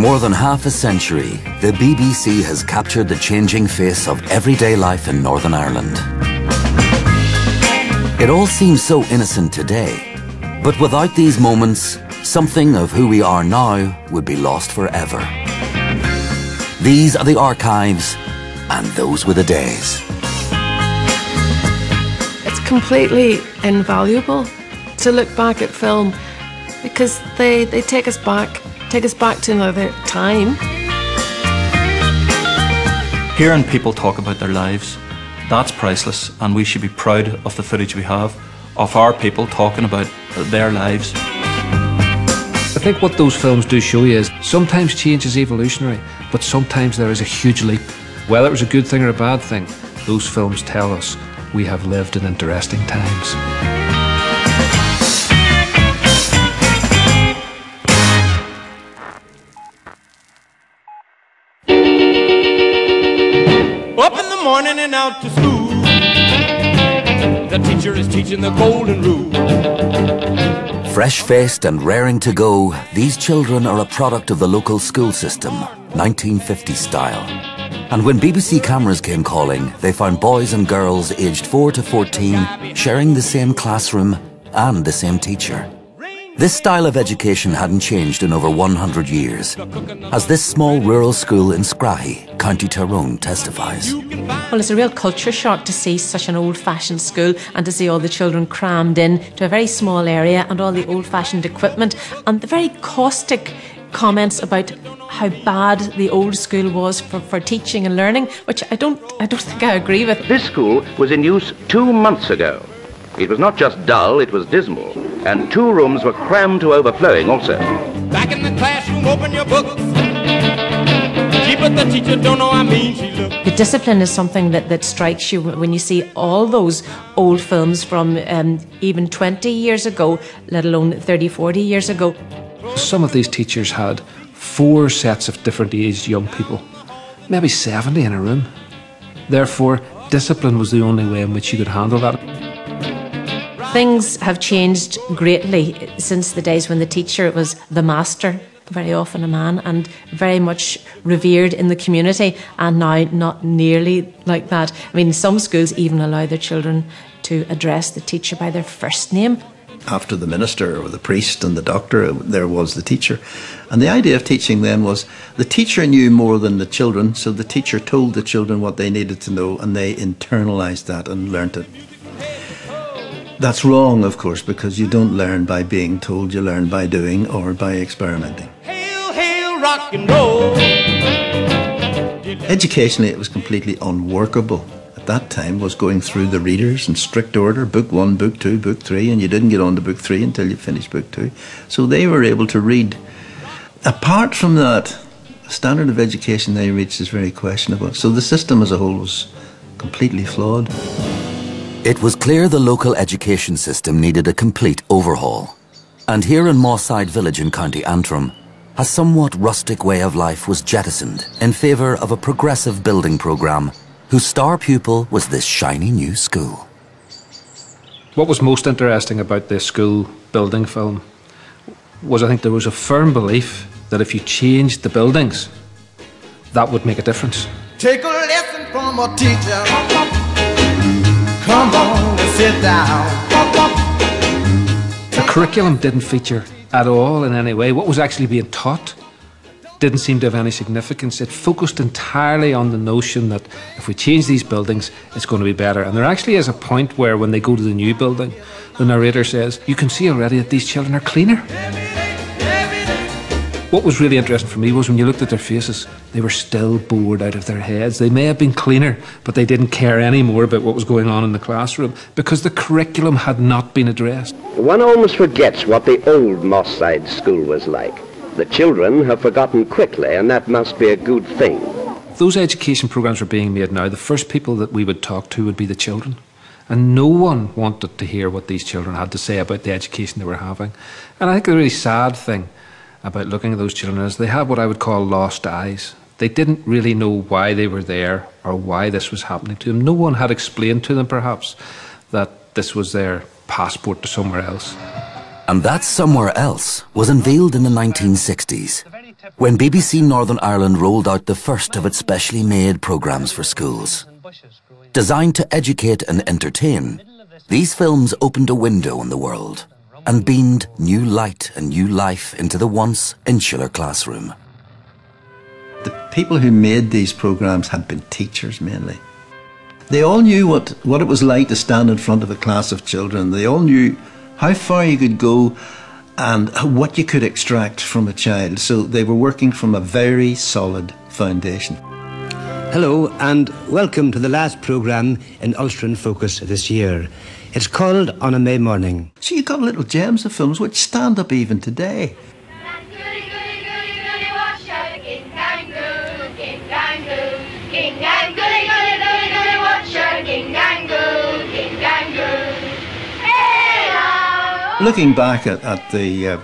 more than half a century, the BBC has captured the changing face of everyday life in Northern Ireland. It all seems so innocent today, but without these moments, something of who we are now would be lost forever. These are the archives, and those were the days. It's completely invaluable to look back at film because they take us back to another time. Hearing people talk about their lives, that's priceless, and we should be proud of the footage we have of our people talking about their lives. I think what those films do show you is sometimes change is evolutionary, but sometimes there is a huge leap. Whether it was a good thing or a bad thing, those films tell us we have lived in interesting times. Up in the morning and out to school. The teacher is teaching the golden rule. Fresh-faced and raring to go, these children are a product of the local school system, 1950 style. And when BBC cameras came calling, they found boys and girls aged 4 to 14 sharing the same classroom and the same teacher. This style of education hadn't changed in over 100 years, as this small rural school in Scrahy, County Tyrone, testifies. Well, it's a real culture shock to see such an old-fashioned school and to see all the children crammed in to a very small area and all the old-fashioned equipment and the very caustic comments about how bad the old school was for teaching and learning, which I don't think I agree with. This school was in use 2 months ago. It was not just dull, it was dismal. And 2 rooms were crammed to overflowing also. Back in the classroom, open your books. Gee, but the teacher don't know how mean she looks. The discipline is something that strikes you when you see all those old films from even 20 years ago, let alone 30, 40 years ago. Some of these teachers had 4 sets of different aged young people, maybe 70 in a room. Therefore, discipline was the only way in which you could handle that. Things have changed greatly since the days when the teacher was the master, very often a man, and very much revered in the community, and now not nearly like that. I mean, some schools even allow their children to address the teacher by their first name. After the minister or the priest and the doctor, there was the teacher. And the idea of teaching then was the teacher knew more than the children, so the teacher told the children what they needed to know, and they internalised that and learnt it. That's wrong, of course, because you don't learn by being told, you learn by doing or by experimenting. Hail, hail, rock and roll. Educationally, it was completely unworkable. At that time, was going through the readers in strict order, book 1, book 2, book 3, and you didn't get on to book 3 until you finished book 2. So they were able to read. Apart from that, the standard of education they reached is very questionable. So the system as a whole was completely flawed. It was clear the local education system needed a complete overhaul. And here in Mosside Village in County Antrim, a somewhat rustic way of life was jettisoned in favour of a progressive building programme whose star pupil was this shiny new school. What was most interesting about this school building film was I think there was a firm belief that if you changed the buildings, that would make a difference. Take a lesson from a teacher. Come on and sit down. The curriculum didn't feature at all in any way. What was actually being taught didn't seem to have any significance. It focused entirely on the notion that if we change these buildings, it's going to be better. And there actually is a point where when they go to the new building, the narrator says, you can see already that these children are cleaner. What was really interesting for me was when you looked at their faces, they were still bored out of their heads. They may have been cleaner, but they didn't care any more about what was going on in the classroom because the curriculum had not been addressed. One almost forgets what the old Mosside school was like. The children have forgotten quickly, and that must be a good thing. If those education programmes were being made now, the first people that we would talk to would be the children. And no one wanted to hear what these children had to say about the education they were having. And I think the really sad thing about looking at those children is they had what I would call lost eyes. They didn't really know why they were there or why this was happening to them. No one had explained to them, perhaps, that this was their passport to somewhere else. And that somewhere else was unveiled in the 1960s. When BBC Northern Ireland rolled out the first of its specially made programmes for schools, designed to educate and entertain, these films opened a window on the world and beamed new light and new life into the once insular classroom. The people who made these programmes had been teachers mainly. They all knew what it was like to stand in front of a class of children. They all knew how far you could go and what you could extract from a child. So they were working from a very solid foundation. Hello and welcome to the last programme in Ulster in Focus this year. It's called On a May Morning. So you got little gems of films which stand up even today. Looking back at the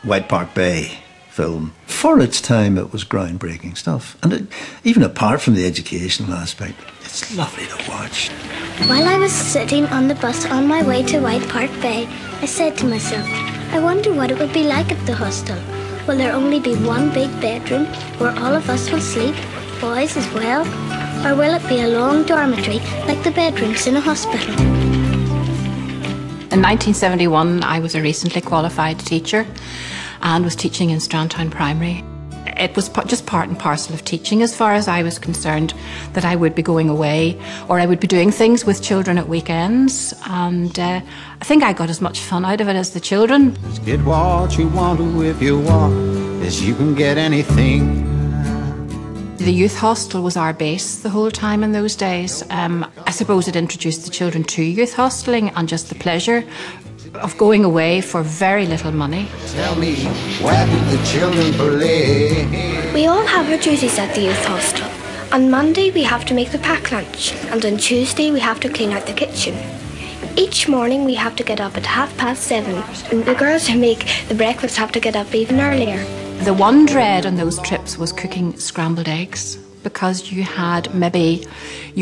White Park Bay film, for its time it was groundbreaking stuff. And even apart from the educational aspect, it's lovely to watch. While I was sitting on the bus on my way to White Park Bay, I said to myself, I wonder what it would be like at the hostel. Will there only be one big bedroom where all of us will sleep, boys as well? Or will it be a long dormitory like the bedrooms in a hospital? In 1971, I was a recently qualified teacher and was teaching in Strandtown Primary. It was just part and parcel of teaching as far as I was concerned, that I would be going away or I would be doing things with children at weekends, and I think I got as much fun out of it as the children. Just get what you want to if you want, as you can get anything. The youth hostel was our base the whole time in those days. I suppose it introduced the children to youth hosteling and just the pleasure of going away for very little money. Tell me, where do the children play? We all have our duties at the youth hostel. On Monday we have to make the pack lunch, and on Tuesday we have to clean out the kitchen. Each morning we have to get up at 7:30, and the girls who make the breakfast have to get up even earlier. The one dread on those trips was cooking scrambled eggs, because you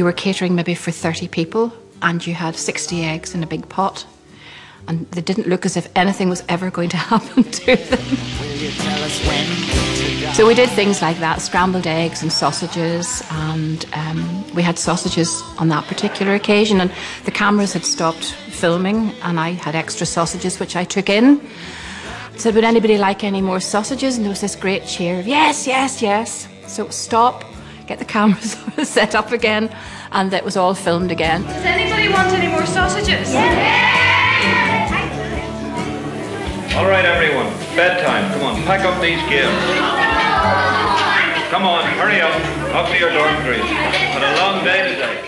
were catering maybe for 30 people and you had 60 eggs in a big pot, and they didn't look as if anything was ever going to happen to them. So we did things like that, scrambled eggs and sausages, and we had sausages on that particular occasion, and the cameras had stopped filming and I had extra sausages which I took in. I said, would anybody like any more sausages? And there was this great cheer of yes, yes, yes. So stop, get the cameras set up again, and it was all filmed again. Does anybody want any more sausages? All right, everyone, bedtime. Come on, pack up these gifts. Come on, hurry up to your dormitories. It's been a long day today.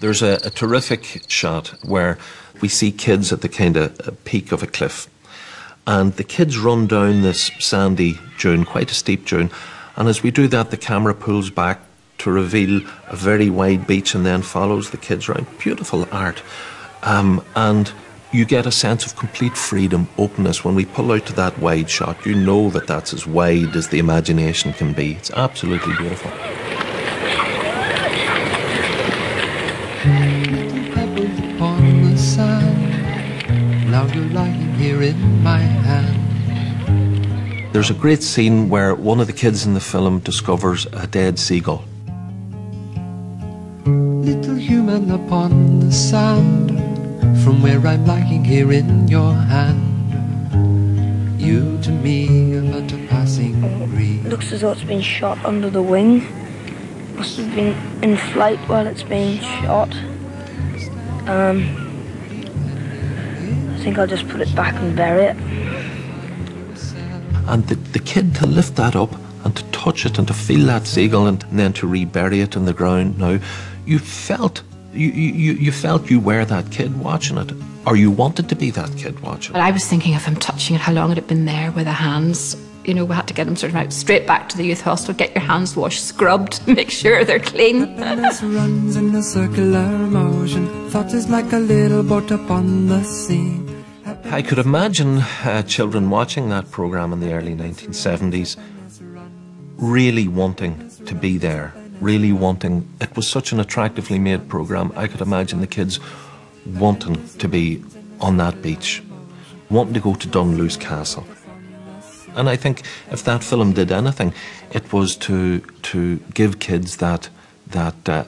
There's a terrific shot where we see kids at the kind of peak of a cliff, and the kids run down this sandy dune, quite a steep dune, and as we do that the camera pulls back to reveal a very wide beach and then follows the kids around. Beautiful art, and you get a sense of complete freedom, openness. When we pull out to that wide shot, you know that that's as wide as the imagination can be. It's absolutely beautiful. Now you're lying here in my hand. There's a great scene where one of the kids in the film discovers a dead seagull. Little human upon the sand, from where I'm lying here in your hand. You to me are but a passing breeze. Looks as though it's been shot under the wing. Must have been in flight while it's being shot. I think I'll just put it back and bury it. And the kid to lift that up and to touch it and to feel that seagull and then to rebury it in the ground now, you felt you were that kid watching it, or you wanted to be that kid watching it. But I was thinking of him touching it, how long had it been there with the hands? You know, we had to get him sort of out straight back to the youth hostel, get your hands washed, scrubbed, make sure they're clean. This runs in a circular motion. Thought is like a little boat upon the sea. I could imagine children watching that programme in the early 1970s really wanting to be there, really wanting. It was such an attractively made programme. I could imagine the kids wanting to be on that beach, wanting to go to Dunluce Castle. And I think if that film did anything, it was to give kids that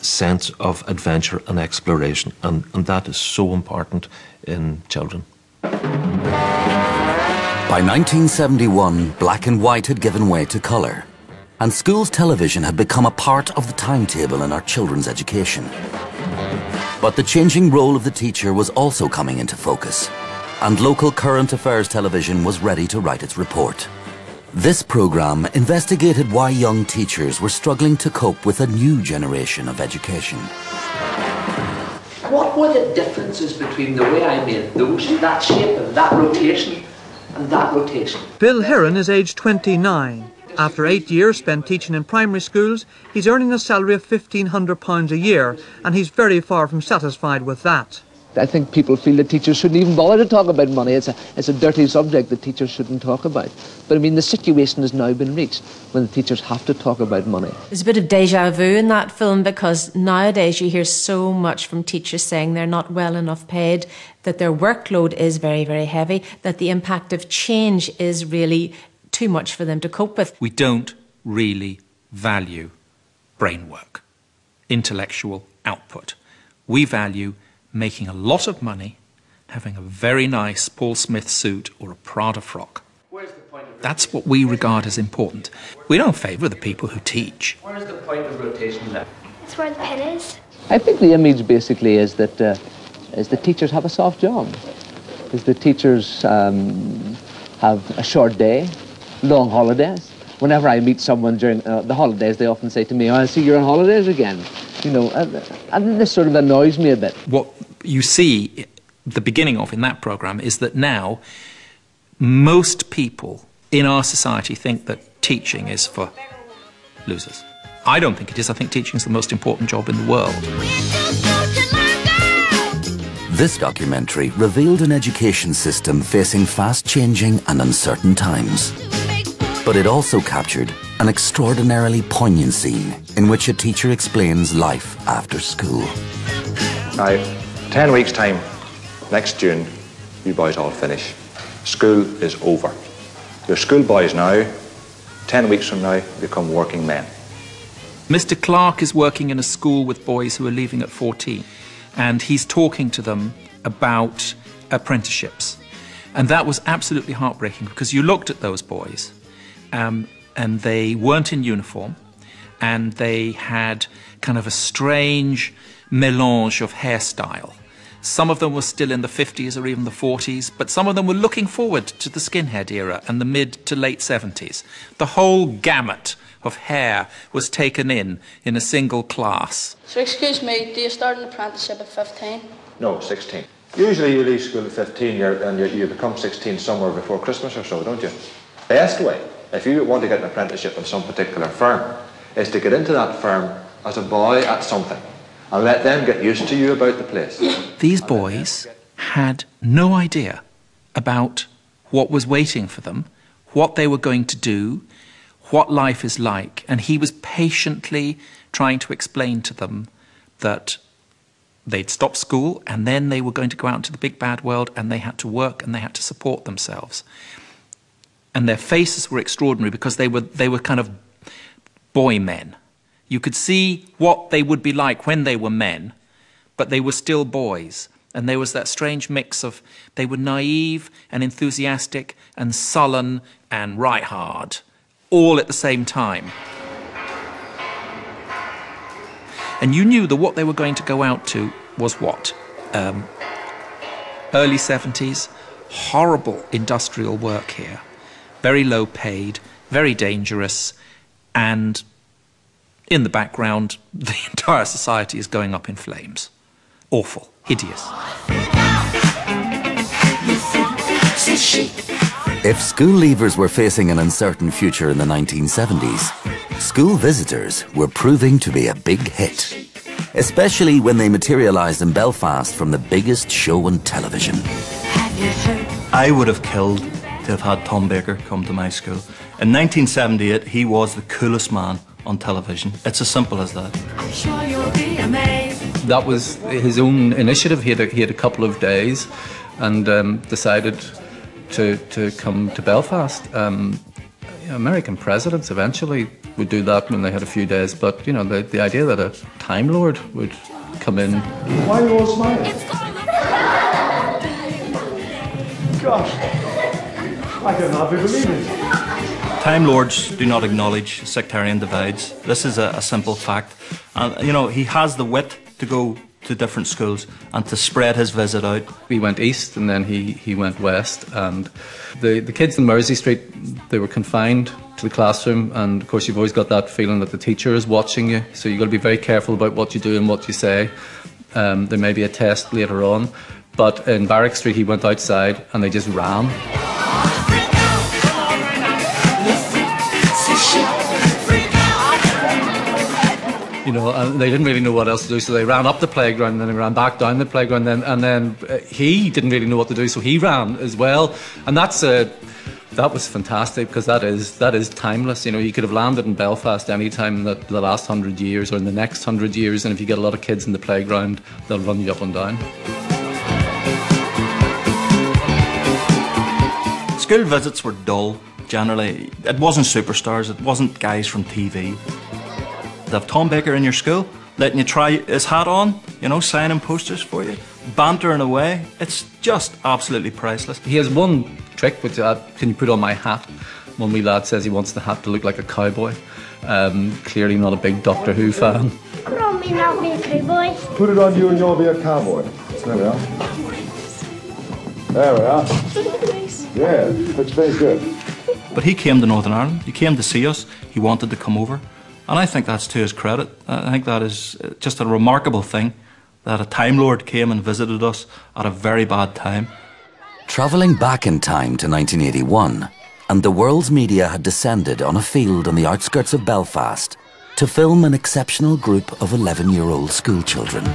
sense of adventure and exploration, and that is so important in children. By 1971, black and white had given way to colour, and schools' television had become a part of the timetable in our children's education. But the changing role of the teacher was also coming into focus, and local current affairs television was ready to write its report. This programme investigated why young teachers were struggling to cope with a new generation of education. What were the differences between the way I made that shape and that rotation and that rotation? Bill Heron is aged 29. After 8 years spent teaching in primary schools, he's earning a salary of £1,500 a year, and he's very far from satisfied with that. I think people feel that teachers shouldn't even bother to talk about money. It's a dirty subject that teachers shouldn't talk about. But I mean, the situation has now been reached when the teachers have to talk about money. There's a bit of déjà vu in that film, because nowadays you hear so much from teachers saying they're not well enough paid, that their workload is very, very heavy, that the impact of change is really too much for them to cope with. We don't really value brain work, intellectual output. We value making a lot of money, having a very nice Paul Smith suit or a Prada frock. That's what we regard as important. We don't favour the people who teach. Where's the point of rotation there? That's where the pin is. I think the image basically is that the teachers have a soft job. Is the teachers have a short day, long holidays. Whenever I meet someone during the holidays, they often say to me, "Oh, I see you're on holidays again." You know, and this sort of annoys me a bit. What you see the beginning of in that programme is that now most people in our society think that teaching is for losers. I don't think it is. I think teaching is the most important job in the world. This documentary revealed an education system facing fast-changing and uncertain times. But it also captured an extraordinarily poignant scene in which a teacher explains life after school. Now, 10 weeks' time, next June, you boys all finish. School is over. You're schoolboys now. 10 weeks from now, become working men. Mr. Clark is working in a school with boys who are leaving at 14, and he's talking to them about apprenticeships. And that was absolutely heartbreaking, because you looked at those boys and they weren't in uniform, and they had kind of a strange melange of hairstyle. Some of them were still in the 50s or even the 40s, but some of them were looking forward to the skinhead era and the mid to late 70s. The whole gamut of hair was taken in a single class. So excuse me, do you start an apprenticeship at 15? No, 16. Usually you leave school at 15 and you become 16 somewhere before Christmas or so, don't you? Best way, if you want to get an apprenticeship in some particular firm, is to get into that firm as a boy at something and let them get used to you about the place. These boys had no idea about what was waiting for them, what they were going to do, what life is like, and he was patiently trying to explain to them that they'd stop school and then they were going to go out into the big bad world, and they had to work and they had to support themselves. And their faces were extraordinary, because they were kind of boy men. You could see what they would be like when they were men, but they were still boys. And there was that strange mix of, they were naive and enthusiastic and sullen and right hard, all at the same time. And you knew that what they were going to go out to was what? Early 70s, horrible industrial work here. Very low paid, very dangerous, and in the background, the entire society is going up in flames. Awful, hideous. If school leavers were facing an uncertain future in the 1970s, school visitors were proving to be a big hit, especially when they materialised in Belfast from the biggest show on television. I would have killed to have had Tom Baker come to my school. In 1978, he was the coolest man on television. It's as simple as that. I'm sure you'll be amazed. That was his own initiative. He had a couple of days and decided to come to Belfast. American presidents eventually would do that when they had a few days, but you know, the idea that a Time Lord would come in. Why are you all smiling? Gosh, I can hardly believe it. Time Lords do not acknowledge sectarian divides. This is a simple fact. And, you know, he has the wit to go to different schools and to spread his visit out. We went east and then he went west, and the kids in Mersey Street, they were confined to the classroom, and of course you've always got that feeling that the teacher is watching you, so you've got to be very careful about what you do and what you say. There may be a test later on, but in Barrack Street he went outside and they just ran. You know, and they didn't really know what else to do, so they ran up the playground, and then they ran back down the playground, and then he didn't really know what to do, so he ran as well. And that was fantastic, because that is timeless. You know, you could have landed in Belfast any time in the last 100 years or in the next 100 years, and if you get a lot of kids in the playground, they'll run you up and down. School visits were dull, generally. It wasn't superstars, it wasn't guys from TV. To have Tom Baker in your school, letting you try his hat on, you know, signing posters for you, bantering away, it's just absolutely priceless. He has one trick, which can you put on my hat? One wee lad says he wants the hat to look like a cowboy. Clearly not a big Doctor Who fan. Put on me, not be a cowboy. Put it on you and you'll be a cowboy. There we are. There we are. Yeah, looks very good. But he came to Northern Ireland, he came to see us, he wanted to come over. And I think that's to his credit. I think that is just a remarkable thing, that a Time Lord came and visited us at a very bad time. Travelling back in time to 1981, and the world's media had descended on a field on the outskirts of Belfast to film an exceptional group of 11-year-old schoolchildren.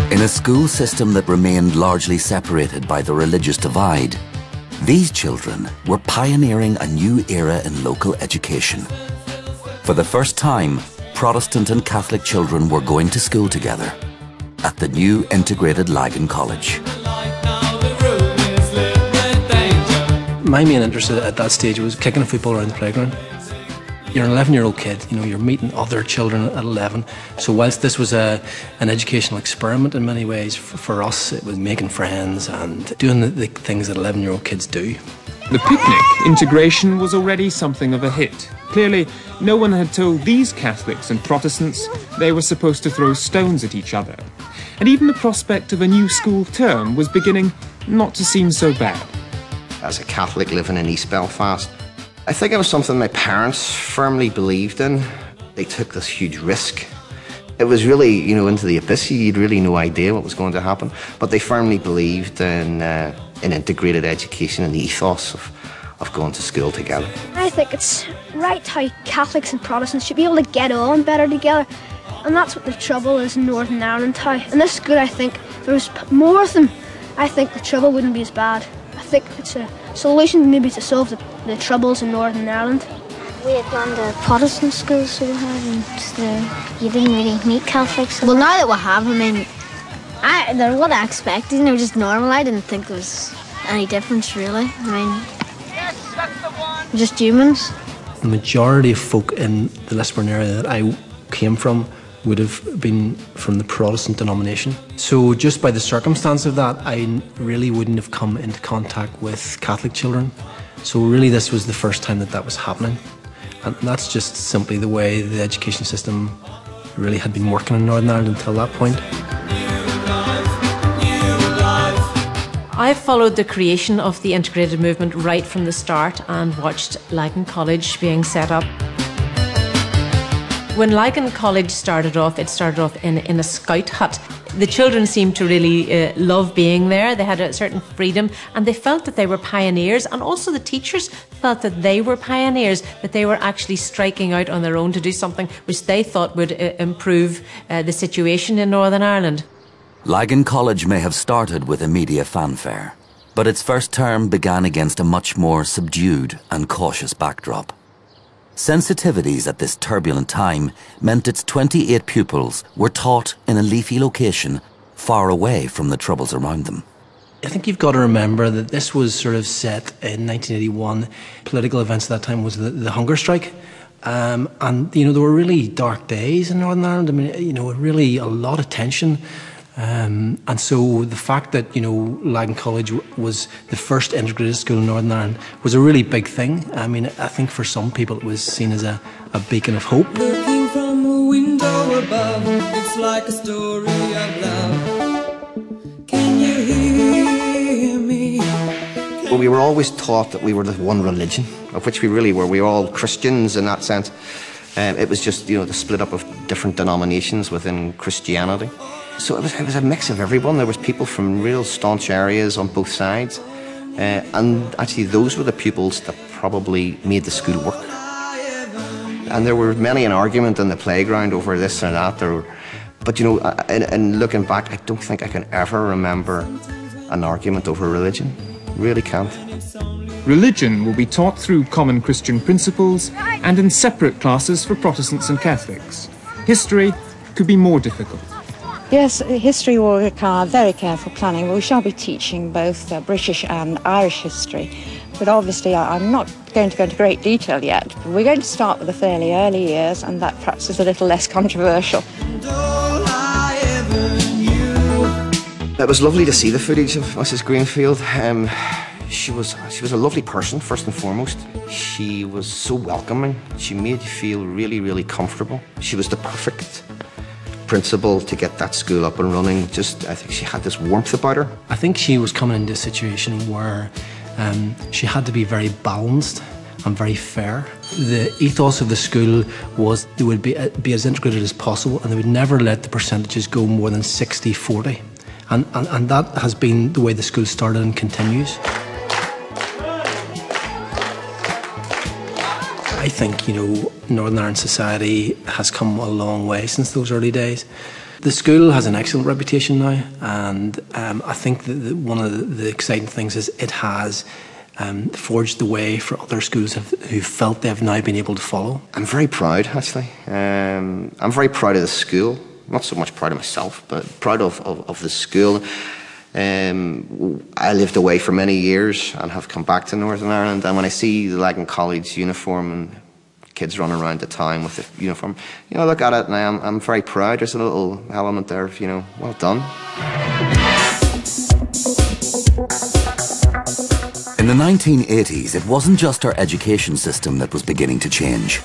In a school system that remained largely separated by the religious divide, these children were pioneering a new era in local education. For the first time, Protestant and Catholic children were going to school together at the new integrated Lagan College. My main interest at that stage was kicking a football around the playground. You're an 11-year-old kid, you know, you're meeting other children at 11. So whilst this was an educational experiment in many ways, for us it was making friends and doing the things that 11-year-old kids do. The picnic integration was already something of a hit. Clearly, no one had told these Catholics and Protestants they were supposed to throw stones at each other. And even the prospect of a new school term was beginning not to seem so bad. As a Catholic living in East Belfast, I think it was something my parents firmly believed in. They took this huge risk. It was really, you know, into the abyss. You'd really no idea what was going to happen. But they firmly believed in integrated education and the ethos of going to school together. I think it's right how Catholics and Protestants should be able to get on better together. And that's what the trouble is in Northern Ireland. In this school, I think, if there was more of them, I think the trouble wouldn't be as bad. I think it's a solution maybe to solve the troubles in Northern Ireland. We had gone to Protestant schools, so we had, and you didn't really meet Catholics. Well, now that we have, I mean, they're what I expected, they were just normal. I didn't think there was any difference, really. I mean, just humans. The majority of folk in the Lisburn area that I came from would have been from the Protestant denomination. So just by the circumstance of that, I really wouldn't have come into contact with Catholic children. So really this was the first time that was happening. And that's just simply the way the education system really had been working in Northern Ireland until that point. I followed the creation of the integrated movement right from the start and watched Lagan College being set up. When Lagan College started off, it started off in a scout hut. The children seemed to really love being there. They had a certain freedom and they felt that they were pioneers, and also the teachers felt that they were pioneers, that they were actually striking out on their own to do something which they thought would improve the situation in Northern Ireland. Lagan College may have started with immediate fanfare, but its first term began against a much more subdued and cautious backdrop. Sensitivities at this turbulent time meant its 28 pupils were taught in a leafy location far away from the troubles around them. I think you've got to remember that this was sort of set in 1981. Political events at that time was the hunger strike. And, you know, there were really dark days in Northern Ireland. I mean, you know, really a lot of tension. And so the fact that, you know, Lagan College was the first integrated school in Northern Ireland was a really big thing. I mean, I think for some people it was seen as a beacon of hope. Looking from a window above, it's like a story of love. Can you hear me? Well, we were always taught that we were the one religion, of which we really were. We were all Christians in that sense. It was just, you know, the split up of different denominations within Christianity. So it was a mix of everyone. There was people from real staunch areas on both sides. And actually those were the pupils that probably made the school work. And there were many an argument in the playground over this or that. But you know, and looking back, I don't think I can ever remember an argument over religion. Really can't. Religion will be taught through common Christian principles and in separate classes for Protestants and Catholics. History could be more difficult. Yes, history will require very careful planning. We shall be teaching both British and Irish history, but obviously I'm not going to go into great detail yet. We're going to start with the fairly early years, and that perhaps is a little less controversial. It was lovely to see the footage of Mrs. Greenfield. She was a lovely person, first and foremost. She was so welcoming. She made you feel really, really comfortable. She was the perfect principal to get that school up and running. I think she had this warmth about her. I think she was coming into a situation where she had to be very balanced and very fair. The ethos of the school was they would be as integrated as possible, and they would never let the percentages go more than 60-40. And that has been the way the school started and continues. I think, you know, Northern Ireland society has come a long way since those early days. The school has an excellent reputation now, and I think that one of the exciting things is it has forged the way for other schools who felt they've now been able to follow. I'm very proud, actually. I'm very proud of the school. Not so much proud of myself, but proud of the school. I lived away for many years and have come back to Northern Ireland, and when I see the Lagan College uniform and kids running around the town with the uniform, you know, I look at it and I'm very proud. There's a little element there of, you know, well done. In the 1980s, it wasn't just our education system that was beginning to change.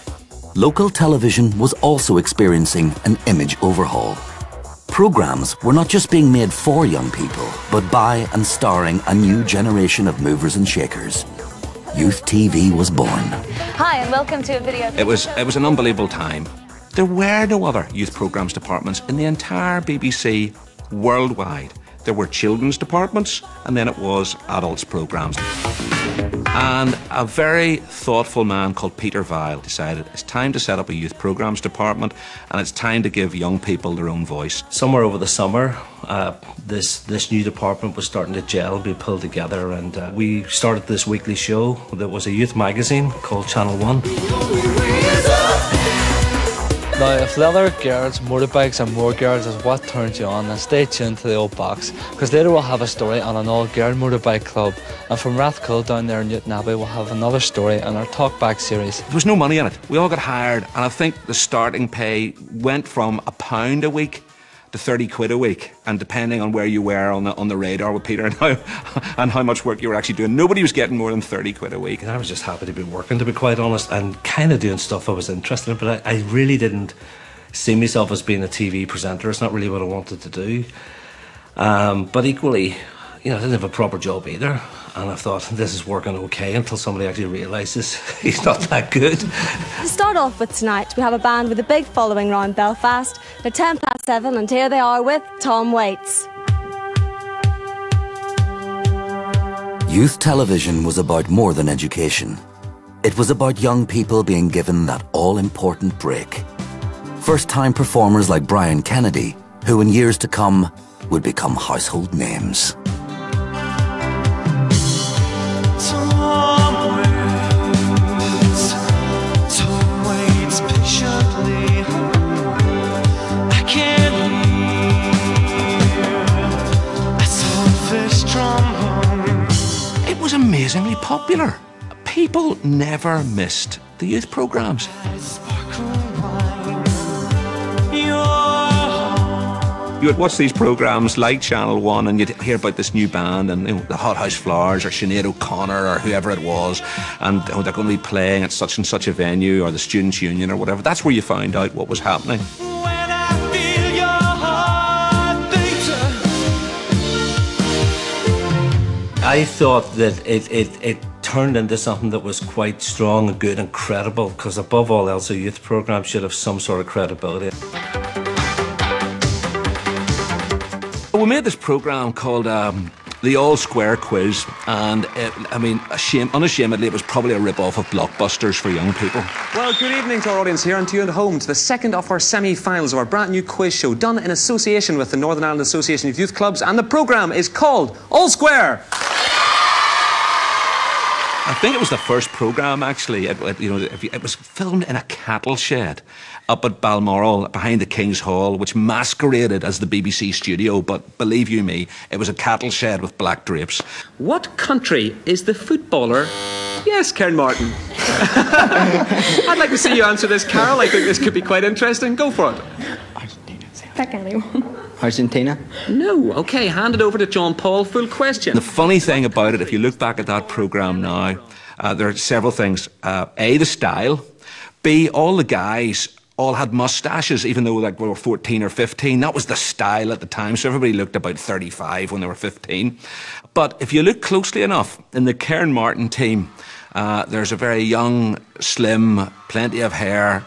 Local television was also experiencing an image overhaul. Programmes were not just being made for young people, but by and starring a new generation of movers and shakers. Youth TV was born. Hi, and welcome to a video. It was an unbelievable time. There were no other youth programmes departments in the entire BBC worldwide. There were children's departments, and then it was adults programmes. And a very thoughtful man called Peter Vile decided it's time to set up a youth programmes department, and it's time to give young people their own voice. Somewhere over the summer, this new department was starting to gel, be pulled together, and we started this weekly show that was a youth magazine called Channel 1. Now, if leather, girls, motorbikes and more girls is what turns you on, then stay tuned to the old box, because later we'll have a story on an all-girl motorbike club, and from Rathcoole down there in Newtonabbey we'll have another story in our Talk Back series. There was no money in it. We all got hired, and I think the starting pay went from £1 a week to 30 quid a week, and depending on where you were on the radar with Peter and how much work you were actually doing, nobody was getting more than 30 quid a week. And I was just happy to be working, to be quite honest, and kind of doing stuff I was interested in, but I really didn't see myself as being a TV presenter. It's not really what I wanted to do. But equally, you know, I didn't have a proper job either, and I thought this is working okay until somebody actually realises he's not that good. To start off with tonight, we have a band with a big following round Belfast. They're 7:10, and here they are with Tom Waits. Youth television was about more than education. It was about young people being given that all-important break. First-time performers like Brian Kennedy, who in years to come would become household names. Drum amazingly popular. People never missed the youth programmes. You would watch these programmes like Channel 1 and you'd hear about this new band and the Hot House Flowers or Sinead O'Connor or whoever it was, and they're going to be playing at such and such a venue or the Students' Union or whatever. That's where you found out what was happening. I thought that it turned into something that was quite strong and good and credible, because above all else, a youth programme should have some sort of credibility. We made this programme called the All Square Quiz, and unashamedly, it was probably a rip-off of Blockbusters for young people. Well, good evening to our audience here and to you at home to the second of our semi-finals of our brand new quiz show, done in association with the Northern Ireland Association of Youth Clubs, and the programme is called All Square. I think it was the first programme, actually. It was filmed in a cattle shed up at Balmoral, behind the King's Hall, which masqueraded as the BBC studio, but believe you me, it was a cattle shed with black drapes. What country is the footballer? Yes, Karen Martin. I'd like to see you answer this, Carol. I think this could be quite interesting. Go for it. Pick anyone. Argentina? No. OK, hand it over to John Paul. Full question. The funny thing about it, if you look back at that programme now, there are several things. A, the style. B, all the guys all had moustaches, even though we were 14 or 15. That was the style at the time, so everybody looked about 35 when they were 15. But if you look closely enough, in the Karen Martin team, there's a very young, slim, plenty of hair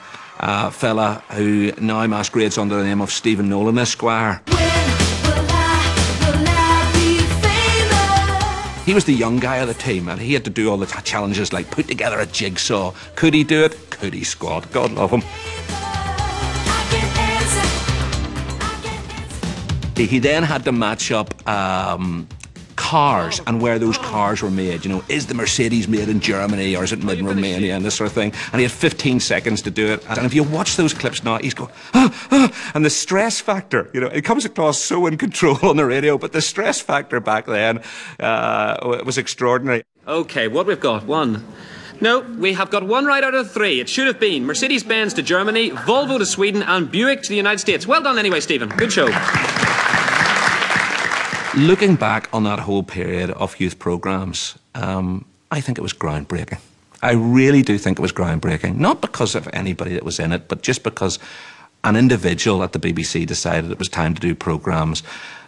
fella who now masquerades under the name of Stephen Nolan Esquire. He was the young guy of the team, and he had to do all the challenges like put together a jigsaw. Could he do it? Could he squat? God love him. He then had to match up cars and where those cars were made. You know, is the Mercedes made in Germany or is it made in Romania and this sort of thing? And he had 15 seconds to do it. And if you watch those clips now, he's going, and the stress factor, you know, it comes across so in control on the radio, but the stress factor back then was extraordinary. OK, what we've got? One. No, we have got one right out of three. It should have been Mercedes-Benz to Germany, Volvo to Sweden and Buick to the United States. Well done anyway, Stephen. Good show. Looking back on that whole period of youth programmes, I think it was groundbreaking. I really do think it was groundbreaking. Not because of anybody that was in it, but just because an individual at the BBC decided it was time to do programmes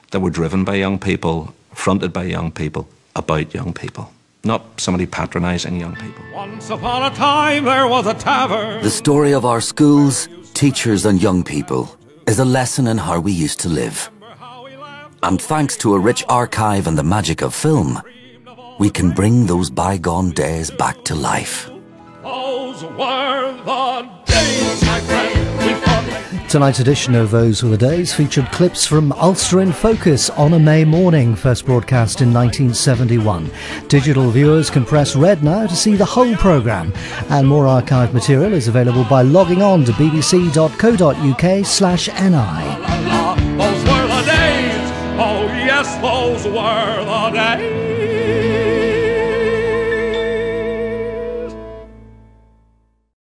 that were driven by young people, fronted by young people, about young people. Not somebody patronising young people. Once upon a time there was a tavern. The story of our schools, teachers and young people is a lesson in how we used to live. And thanks to a rich archive and the magic of film, we can bring those bygone days back to life. Those were the days, my friend. Tonight's edition of Those Were the Days featured clips from Ulster in Focus on a May morning, first broadcast in 1971. Digital viewers can press red now to see the whole programme, and more archive material is available by logging on to bbc.co.uk/ni. Those were the days. Oh yes, those were the days.